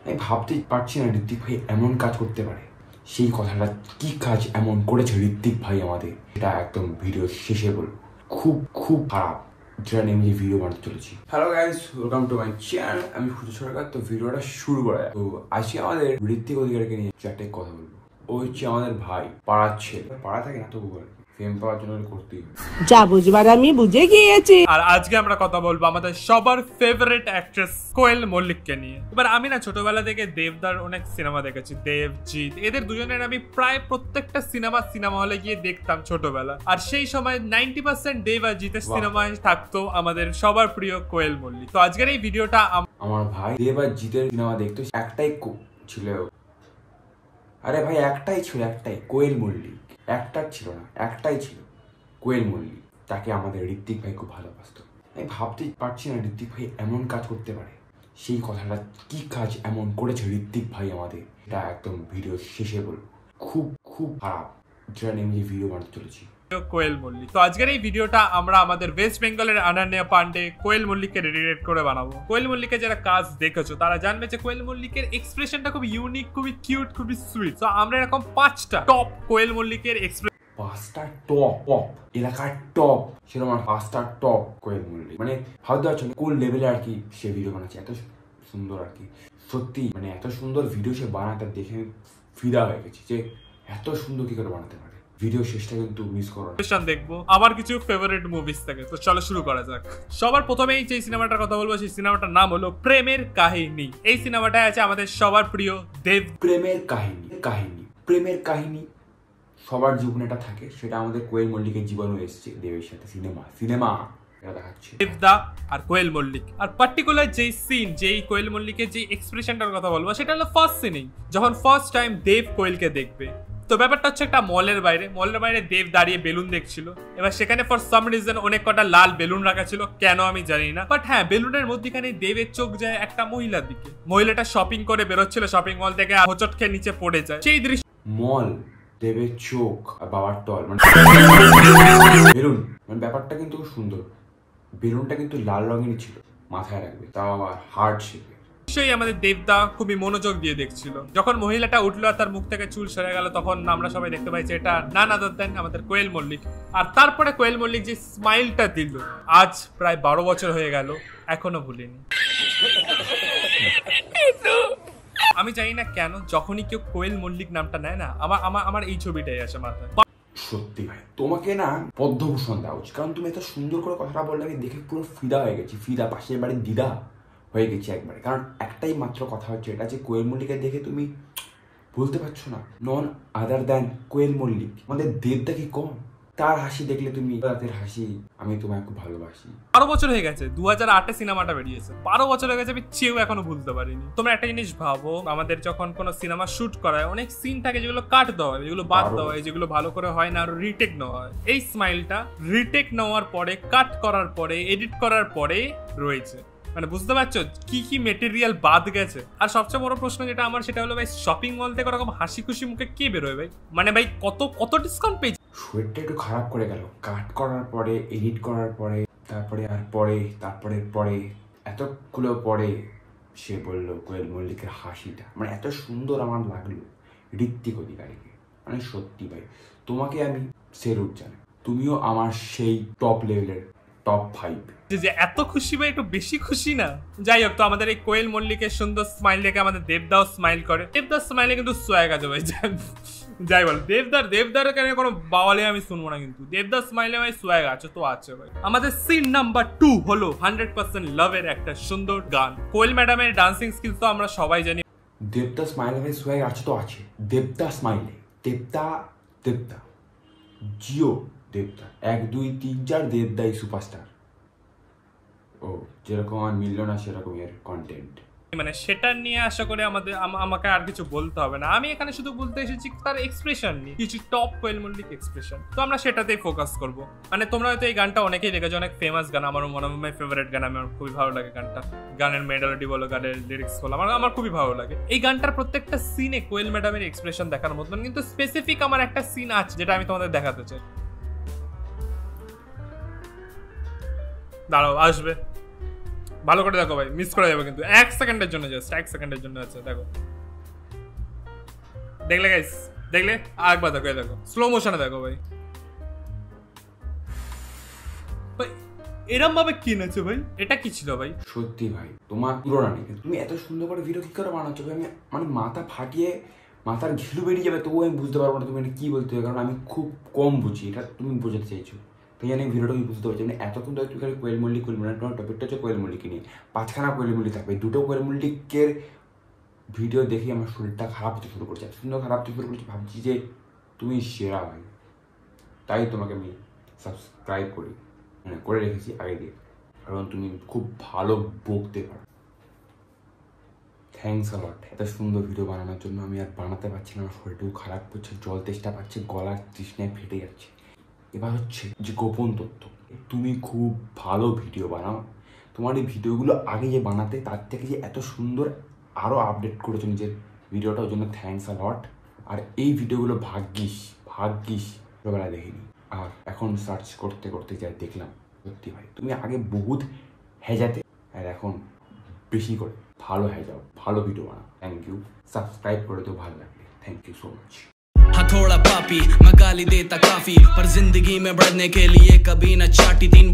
আমি ভাবতেই পারছি না ঋত্বিক ভাই এমন কাজ করতে পারে। সেই কথাটা কি কাজ এমন করেছে ঋত্বিক ভাই আমাদের, এটা একদম ভিডিও শেষে বলবো। খুব খুব খারাপ, যেটা নিয়ে আমি ভিডিও বানাতে চলেছি। Hello guys, welcome to my channel. আমি সুজ সরকার। তো ভিডিওটা শুরু করা যায়। তো আজকে আমাদের ঋত্বিক অধিকারীকে নিয়ে চারটে কথা বলবো। ও হচ্ছে আমাদের ভাই, পাড়ার ছেলে। পাড়া থাকে না তবু ফেম পাওয়ার জন্য করতেই যা বুঝবার আমি বুঝে গিয়েছি। আর আজকে আমরা কথা বলবো আমাদের সবার ফেভারিট অ্যাক্ট্রেস কোয়েল মল্লিককে নিয়ে। এবার আমি না ছোটবেলা থেকে দেবদার অনেক সিনেমা দেখেছি, দেবজিৎ, এদের দুজনের আমি প্রায় প্রত্যেকটা সিনেমা হলে গিয়ে দেখতাম ছোটবেলা। আর সেই সময় 90% দেব আর জিতের সিনেমায় থাকতো আমাদের সবার প্রিয় কোয়েল মল্লিক। তো আজকের এই ভিডিওটা আমার ভাই দেব আর জিতের সিনেমা দেখতো, একটাই ছিল। আরে ভাই একটাই ছিল, একটাই কোয়েল মল্লিক। একটা ছিল না, একটাই ছিল কোয়েল মল্লিক। তাকে আমাদের ঋত্বিক ভাই খুব ভালোবাসতো। আমি ভাবতেই পারছি না ঋত্বিক ভাই এমন কাজ করতে পারে। সেই কথাটা কি কাজ এমন করেছে ঋত্বিক ভাই আমাদের, এটা একদম ভিডিও শেষে বলবো। খুব খুব খারাপ, যেটা নিয়ে আমি ভিডিও বানাতে চলেছি। কোয়েল মল্লিক। তো আজকের এই ভিডিওটা আমরা আমাদের ওয়েস্ট বেঙ্গলের অনন্যা পান্ডে কোয়েল মল্লিককে রিলেট করে বানাবো। কোয়েল মল্লিকের যারা কাজ দেখেছো তারা জানবে যে কোয়েল মল্লিকের এক্সপ্রেশনটা খুব ইউনিক, খুবই কিউট, খুবই সুইট। তো আমরা এরকম 5টা টপ কোয়েল মল্লিকের এক্সপ্রেশন, 5টা টপ এলাকার টপ, সেরকম 5টা টপ কোয়েল মল্লিক। মানে ভাবতে পারছো কোন লেভেলে আর কি সে ভিডিও বানাচ্ছে, এত সুন্দর আর কি। সত্যি মানে এত সুন্দর ভিডিও সে বানাতে দেখে ফিদা হয়ে গেছি যে এত সুন্দর কি করে বানাতে পারে। ভিডিও শেষটা কিন্তু মিস করো না। দেখবো আমার কিছু ফেভারিট মুভিজ থেকে। তো চলো শুরু করা যাক। সবার প্রথমেই যে সিনেমাটার কথা বলবো সেই সিনেমাটার নাম হলো প্রেমের কাহিনী। এই সিনেমাটায় আছে আমাদের সবার প্রিয় দেব। প্রেমের প্রেমের কাহিনী সবার জীবনে এটা থাকে, সেটা আমাদের কোয়েল মল্লিকের জীবনে এসেছে দেবের সাথে। সিনেমা দেবদা আর কোয়েল মল্লিক। আর পার্টিকুলার যেই সিন, যেই কোয়েল মল্লিকের যে এক্সপ্রেশনটার কথা বলবো সেটা হলো ফার্স্ট সিনেই, যখন ফার্স্ট টাইম দেব কোয়েলকে দেখবে। তো ব্যাপারটা হচ্ছে একটা মলের বাইরে দেব দাঁড়িয়ে বেলুন দেখছিল। এবার সেখানে ফর সাম রিজন অনেক কটা লাল বেলুন রাখা ছিল, কেন আমি জানি না। বাট হ্যাঁ, বেলুনের মধ্যখানে দেবের চোখ যায় একটা মহিলার দিকে। মহিলাটা শপিং করে বেরোচ্ছিল শপিং মল থেকে, হোঁচট খেয়ে নিচে পড়ে যায়। সেই দৃশ্য, মল, দেবের চোখ আর বাবার টল, মানে বেলুন, মানে ব্যাপারটা কিন্তু খুব সুন্দর। বেলুনটা কিন্তু লাল রঙেরই ছিল, মাথায় রাখবে, তাও আবার হার্ড শেপে। নিশ্চয়ই আমাদের দেবদা খুবই মনোযোগ দিয়ে দেখছিল। যখন মহিলাটা উঠলো আর তার মুখ থেকে চুল সরে গেল, তখন আমরা সবাই দেখতে পাই যে এটা নান আদার দেন আমাদের কোয়েল মল্লিক। আর তারপরে কোয়েল মল্লিক যে স্মাইলটা দিল, আজ প্রায় 12 বছর হয়ে গেল, এখনো ভুলিনি। আমি জানি না কেন যখনই কেউ কোয়েল মল্লিক নামটা নেয় না, আমার এই ছবিটাই আসে মাথায়। সত্যি ভাই, তোমাকে না পদ্মভূষণ দেওয়া উচিত, কারণ তুমি এত সুন্দর করে কথাটা বললে আমি দেখে পুরো ফিদা হয়ে গেছি। পাশের বাড়ির দিদা হয়ে গেছি একবারে। কারণ একটাই মাত্র কথা হচ্ছে এটা যে কোয়েল মল্লিকের দেখে তুমি বলতে পারছো না নন আদার দ্যান কোয়েল মল্লিক। আমাদের দেবদা কি কম? তার হাসি দেখলে তুমি রাতের হাসি, আমি তোমায় খুব ভালোবাসি। 12 বছর হয়ে গেছে, 2008-এ সিনেমাটা বেরিয়েছে। 12 বছর হয়ে গেছে, আমি চেয়েও এখনো ভুলতে পারিনি। তোমরা একটা জিনিস ভাবো, আমাদের যখন কোনো সিনেমা শুট করা হয় অনেক সিন থাকে যেগুলো কাট দেওয়া হয়, যেগুলো বাদ দেওয়া হয়, যেগুলো ভালো করে হয় না, আর রিটেক নেওয়া হয়। এই স্মাইলটা রিটেক নেওয়ার পরে, কাট করার পরে, এডিট করার পরে রয়েছে। মানে বুঝতে পারছো কি কি মেটেরিয়াল বাদ গেছে। আর সবচেয়ে বড় প্রশ্ন যেটা আমার, সেটা হলো ভাই শপিং মল থেকে ওরকম হাসি খুশি মুখে কে বেরোয় ভাই? মানে ভাই কত ডিসকাউন্ট পেয়েছে। শরীরটা একটু খারাপ করে গেল, কাট করার পরে, এডিট করার পরে, তারপরে এতগুলো পরে সে বললো কোয়েল মল্লিকের হাসিটা মানে এত সুন্দর আমার লাগলো ঋত্বিক অধিকারীকে। মানে সত্যি ভাই, তোমাকে আমি সেলুট জানাই। তুমিও আমার সেই টপ লেভেলের টপ 5। যে এত খুশি ভাই, একটু বেশি খুশি না? যাই হোক, তো আমাদের এই কোয়েল মল্লিকের সুন্দর স্মাইল দেখে আমাদের দেবদাও স্মাইল করে। দেবদার স্মাইলে কিন্তু সোয়াগ আছে ভাই। যাই বল, দেবদার কেন কোনো বাওয়ালে আমি শুনবো না, কিন্তু দেবদার স্মাইলে ভাই সোয়াগ আছে তো আছে ভাই। আমাদের সিন নাম্বার 2 হলো 100% লাভের একটা সুন্দর গান। কোয়েল ম্যাডামের ডান্সিং স্কিলস তো আমরা সবাই জানি। দেবদা স্মাইলে ভাই সোয়াগ আছে তো আছে। দেবদা স্মাইলে, দেবদা জিও দেবদা 1 2 3 4 দেবদাই সুপারস্টার। ও যেরকম আর মিলল না সেরকম এর কন্টেন্ট, মানে সেটা নিয়ে আশা করে আমাকে আর কিছু বলতে হবে না। আমি এখানে শুধু বলতে এসেছি তার এক্সপ্রেশন নিয়ে, কিছু টপ কোয়েল মল্লিক এক্সপ্রেশন। তো আমরা সেটাতেই ফোকাস করব। মানে তোমরা হয়তো এই গানটা অনেকেই দেখেছো, অনেক ফেমাস গান, আমার ওয়ান অফ মাই ফেভারিট গান। আমার খুবই ভালো লাগে গানটা। গানের মেলোডি বলো, গানের লিরিক্স বলো, আমার খুবই ভালো লাগে। এই গানটার প্রত্যেকটা সিনে কোয়েল ম্যাডামের এক্সপ্রেশন দেখার মতন। কিন্তু স্পেসিফিক আমার একটা সিন আছে যেটা আমি তোমাদের দেখাতে চাই। দাঁড়াও, আসবে ভালো করে দেখো ভাই, মিস করা যাবে কিন্তু 1 সেকেন্ডের জন্য, জাস্ট 1 সেকেন্ডের জন্য আছে, দেখো। দেখলে গাইস, দেখলে আরেকবার দেখো, এই দেখো স্লো মোশনে দেখো ভাই। ভাই এরম ভাবে কি নাচে ভাই, এটা কি ছিল ভাই? সত্যি ভাই তোমার তুলনা নেই। তুমি এত সুন্দর করে ভিডিও কি করে বানাচ্ছো ভাই, আমি মানে মাথা ফাটিয়ে মাথার ঘিলু বেরিয়ে যাবে, তবুও আমি বুঝতে পারবো না তুমি এটা কি বলতে হবে, কারণ আমি খুব কম বুঝি, এটা তুমি বোঝাতে চাইছো। তাই আমি ভিডিওটা বুঝতে পারছি মানে এতক্ষণ ধরে তুমি খালি কোয়েল মল্লিক তোমার টপিকটা হচ্ছে কোয়েল মল্লিককে নিয়ে, 5খানা কোয়েল মল্লিক থাকবে, 2টো কোয়েল মল্লিকের ভিডিও দেখে আমার শরীরটা খারাপ হতে শুরু করছে, এত সুন্দর খারাপ হতে শুরু করছে, ভাবছি যে তুমি সেরা ভাই। তাই তোমাকে আমি সাবস্ক্রাইব করি, মানে করে রেখেছি আগে দিয়ে, কারণ তুমি খুব ভালো বকতে পারো। থ্যাংকস আ লট এত সুন্দর ভিডিও বানানোর জন্য। আমি আর বানাতে পারছি না, আমার শরীরটাও খারাপ করছে, জল তেষ্টা পাচ্ছে, গলার তৃষ্ণায় ফেটে যাচ্ছে। এবার হচ্ছে যে গোপন তথ্য, তুমি খুব ভালো ভিডিও বানাও, তোমার এই ভিডিওগুলো আগে যে বানাতে তার থেকে যে এত সুন্দর আরও আপডেট করেছো নিজের ভিডিওটা, ওর জন্য থ্যাংকস আ লট। আর এই ভিডিওগুলো ভাগ্যিস ছোটবেলায় দেখিনি, আর এখন সার্চ করতে করতে যাই দেখলাম সত্যি ভাই তুমি আগে বহুত হেজাতে, আর এখন বেশি করে ভালো হেজাও, ভালো ভিডিও বানাও। থ্যাংক ইউ, সাবস্ক্রাইব করে তো ভালো লাগবে, থ্যাংক ইউ सो मच। हाँ थोड़ा पापी मैं गाली देता काफी, पर जिंदगी में बढ़ने के लिए कभी न चाटी 3